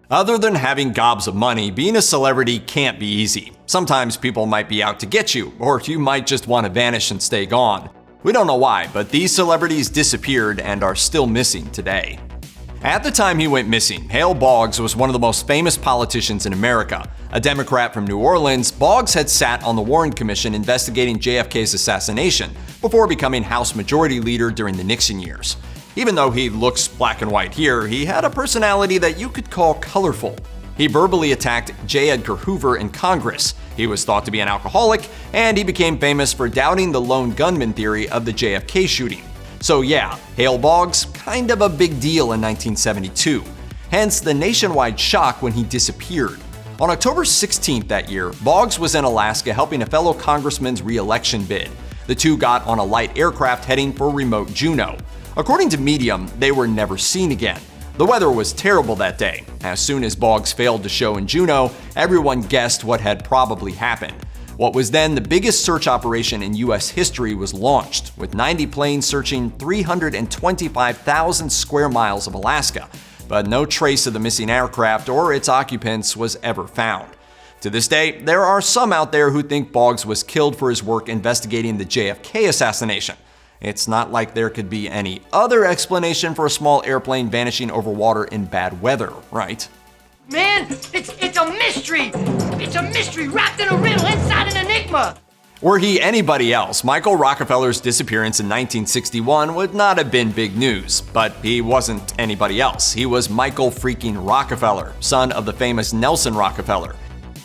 Other than having gobs of money, being a celebrity can't be easy. Sometimes people might be out to get you, or you might just want to vanish and stay gone. We don't know why, but these celebrities disappeared and are still missing today. At the time he went missing, Hale Boggs was one of the most famous politicians in America. A Democrat from New Orleans, Boggs had sat on the Warren Commission investigating JFK's assassination before becoming House Majority Leader during the Nixon years. Even though he looks black and white here, he had a personality that you could call colorful. He verbally attacked J. Edgar Hoover in Congress. He was thought to be an alcoholic, and he became famous for doubting the lone gunman theory of the JFK shooting. So yeah, Hale Boggs, kind of a big deal in 1972. Hence the nationwide shock when he disappeared. On October 16th that year, Boggs was in Alaska helping a fellow congressman's re-election bid. The two got on a light aircraft heading for remote Juneau. According to Medium, they were never seen again. The weather was terrible that day. As soon as Boggs failed to show in Juneau, everyone guessed what had probably happened. What was then the biggest search operation in U.S. history was launched, with 90 planes searching 325,000 square miles of Alaska, but no trace of the missing aircraft or its occupants was ever found. To this day, there are some out there who think Boggs was killed for his work investigating the JFK assassination. It's not like there could be any other explanation for a small airplane vanishing over water in bad weather, right? Man, it's a mystery! It's a mystery wrapped in a riddle inside an enigma! Were he anybody else, Michael Rockefeller's disappearance in 1961 would not have been big news. But he wasn't anybody else. He was Michael freaking Rockefeller, son of the famous Nelson Rockefeller.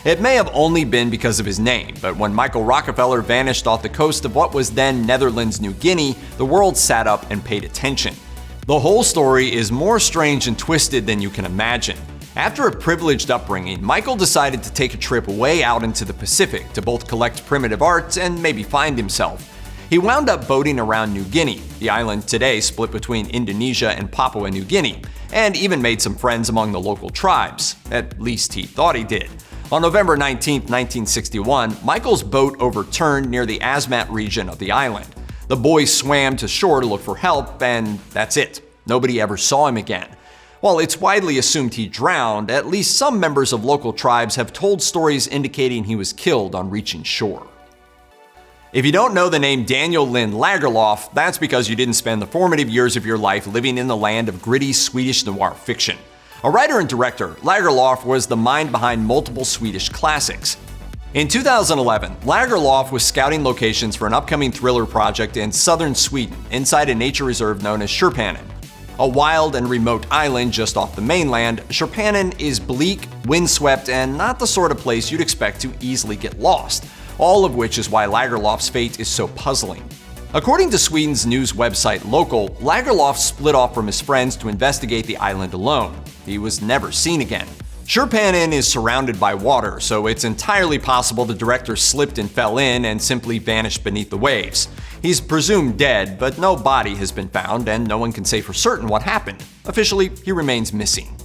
It may have only been because of his name, but when Michael Rockefeller vanished off the coast of what was then Netherlands, New Guinea, the world sat up and paid attention. The whole story is more strange and twisted than you can imagine. After a privileged upbringing, Michael decided to take a trip way out into the Pacific to both collect primitive art and maybe find himself. He wound up boating around New Guinea, the island today split between Indonesia and Papua New Guinea, and even made some friends among the local tribes. At least he thought he did. On November 19, 1961, Michael's boat overturned near the Asmat region of the island. The boys swam to shore to look for help, and that's it. Nobody ever saw him again. While it's widely assumed he drowned, at least some members of local tribes have told stories indicating he was killed on reaching shore. If you don't know the name Daniel Lynn Lagerlöf, that's because you didn't spend the formative years of your life living in the land of gritty Swedish noir fiction. A writer and director, Lagerlöf was the mind behind multiple Swedish classics. In 2011, Lagerlöf was scouting locations for an upcoming thriller project in southern Sweden, inside a nature reserve known as Sjöpannen. A wild and remote island just off the mainland, Sjöpannen is bleak, windswept, and not the sort of place you'd expect to easily get lost, all of which is why Lagerlöf's fate is so puzzling. According to Sweden's news website Local, Lagerlöf split off from his friends to investigate the island alone. He was never seen again. Sjöpannen is surrounded by water, so it's entirely possible the director slipped and fell in and simply vanished beneath the waves. He's presumed dead, but no body has been found, and no one can say for certain what happened. Officially, he remains missing.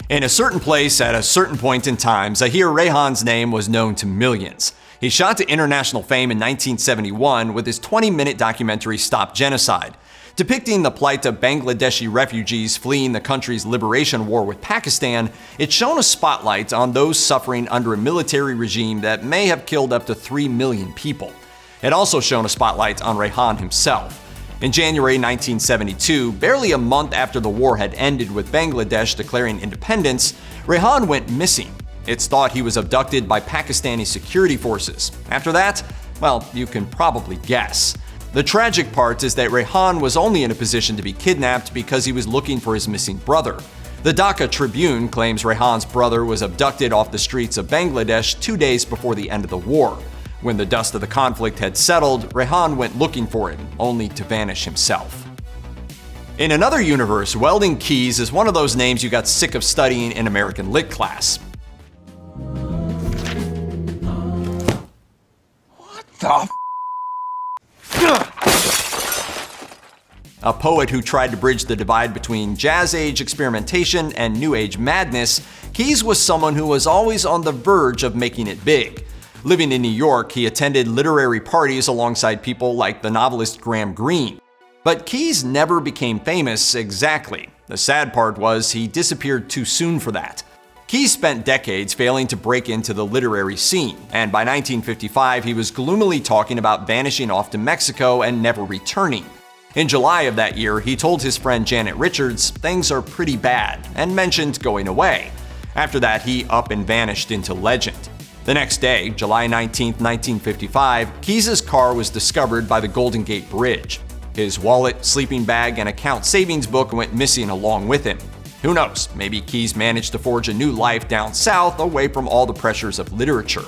In a certain place at a certain point in time, Zahir Raihan's name was known to millions. He shot to international fame in 1971 with his 20-minute documentary Stop Genocide. Depicting the plight of Bangladeshi refugees fleeing the country's liberation war with Pakistan, it shone a spotlight on those suffering under a military regime that may have killed up to 3 million people. It also shone a spotlight on Raihan himself. In January 1972, barely a month after the war had ended with Bangladesh declaring independence, Raihan went missing. It's thought he was abducted by Pakistani security forces. After that, well, you can probably guess. The tragic part is that Raihan was only in a position to be kidnapped because he was looking for his missing brother. The Dhaka Tribune claims Raihan's brother was abducted off the streets of Bangladesh 2 days before the end of the war. When the dust of the conflict had settled, Raihan went looking for him, only to vanish himself. In another universe, Weldon Kees is one of those names you got sick of studying in American Lit class. What the A poet who tried to bridge the divide between Jazz Age experimentation and New Age madness, Kees was someone who was always on the verge of making it big. Living in New York, he attended literary parties alongside people like the novelist Graham Greene. But Kees never became famous exactly. The sad part was he disappeared too soon for that. Kees spent decades failing to break into the literary scene, and by 1955 he was gloomily talking about vanishing off to Mexico and never returning. In July of that year, he told his friend Janet Richards things are pretty bad, and mentioned going away. After that, he up and vanished into legend. The next day, July 19, 1955, Kees's car was discovered by the Golden Gate Bridge. His wallet, sleeping bag, and account savings book went missing along with him. Who knows, maybe Kees managed to forge a new life down south away from all the pressures of literature.